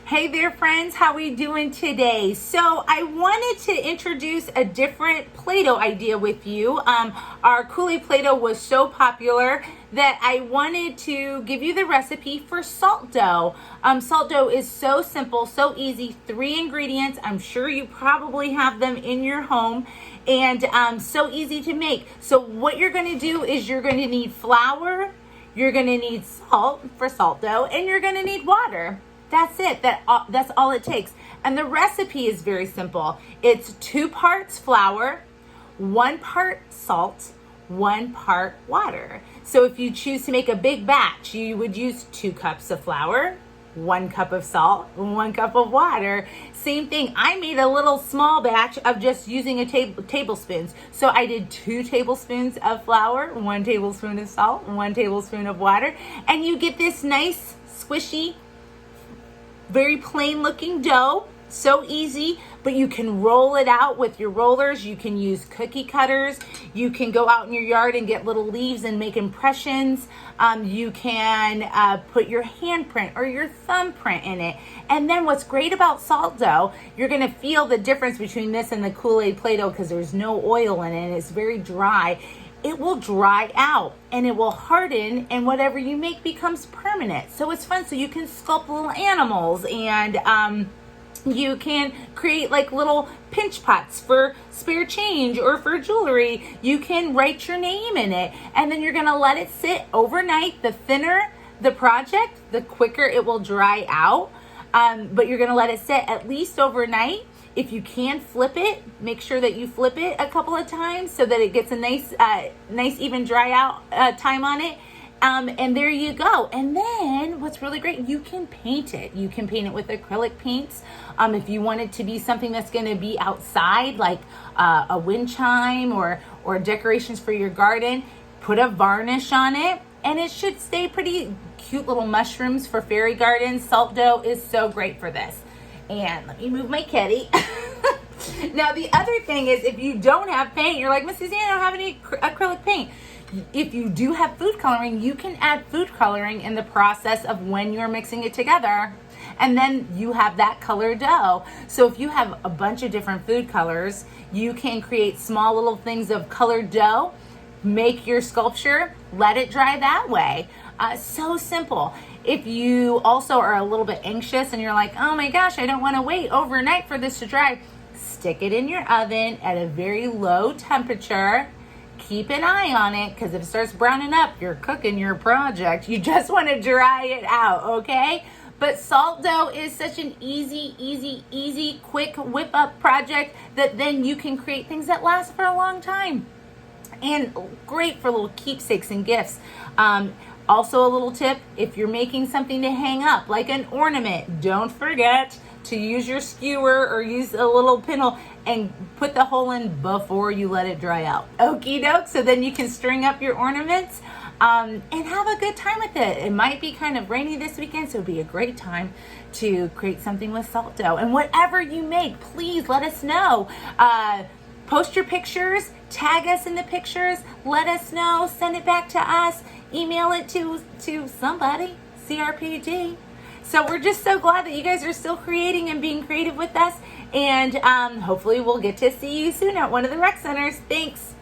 Hey there, friends. How we doing today? So I wanted to introduce a different Play-Doh idea with you. Our Kool-Aid Play-Doh was so popular that I wanted to give you the recipe for salt dough. Salt dough is so simple, so easy. 3 ingredients. I'm sure you probably have them in your home, and so easy to make. So what you're going to do is you're going to need flour, you're going to need salt for salt dough, and you're going to need water. That's it. That's all it takes. And the recipe is very simple. It's 2 parts flour, 1 part salt, 1 part water. So if you choose to make a big batch, you would use 2 cups of flour, 1 cup of salt, 1 cup of water. Same thing. I made a little small batch of just using tablespoons. So I did 2 tablespoons of flour, 1 tablespoon of salt, 1 tablespoon of water, and you get this nice squishy, very plain looking dough. So easy, but you can roll it out with your rollers. You can use cookie cutters. You can go out in your yard and get little leaves and make impressions. You can put your handprint or your thumbprint in it. And then what's great about salt dough, you're gonna feel the difference between this and the Kool-Aid Play-Doh because there's no oil in it and it's very dry. It will dry out and it will harden, and whatever you make becomes permanent. So it's fun. So you can sculpt little animals, and you can create like little pinch pots for spare change or for jewelry. You can write your name in it, and then you're gonna let it sit overnight. The thinner the project, the quicker it will dry out. But you're gonna let it sit at least overnight. If you can flip it, make sure that you flip it a couple of times so that it gets a nice even dry out time on it. And there you go. And then what's really great, you can paint it. You can paint it with acrylic paints. If you want it to be something that's going to be outside, like a wind chime or decorations for your garden, put a varnish on it, and it should stay pretty cute. Little mushrooms for fairy gardens. Salt dough is so great for this. And let me move my kitty. Now, the other thing is, if you don't have paint, you're like, Miss Suzanne, I don't have any acrylic paint. If you do have food coloring, you can add food coloring in the process of when you're mixing it together. And then you have that colored dough. So if you have a bunch of different food colors, you can create small little things of colored dough, make your sculpture, let it dry that way. So simple. If you also are a little bit anxious and you're like, oh my gosh, I don't want to wait overnight for this to dry, stick it in your oven at a very low temperature. Keep an eye on it, because if it starts browning up, you're cooking your project. You just want to dry it out, okay? But salt dough is such an easy, quick whip up project that then you can create things that last for a long time. And great for little keepsakes and gifts. Also, a little tip, if you're making something to hang up, like an ornament, don't forget to use your skewer or use a little pintle and put the hole in before you let it dry out. Okie doke, so then you can string up your ornaments and have a good time with it. It might be kind of rainy this weekend, so it'd be a great time to create something with salt dough. And whatever you make, please let us know. Post your pictures, tag us in the pictures, let us know, send it back to us, email it to somebody, CRPG. So we're just so glad that you guys are still creating and being creative with us, and hopefully we'll get to see you soon at one of the rec centers. Thanks.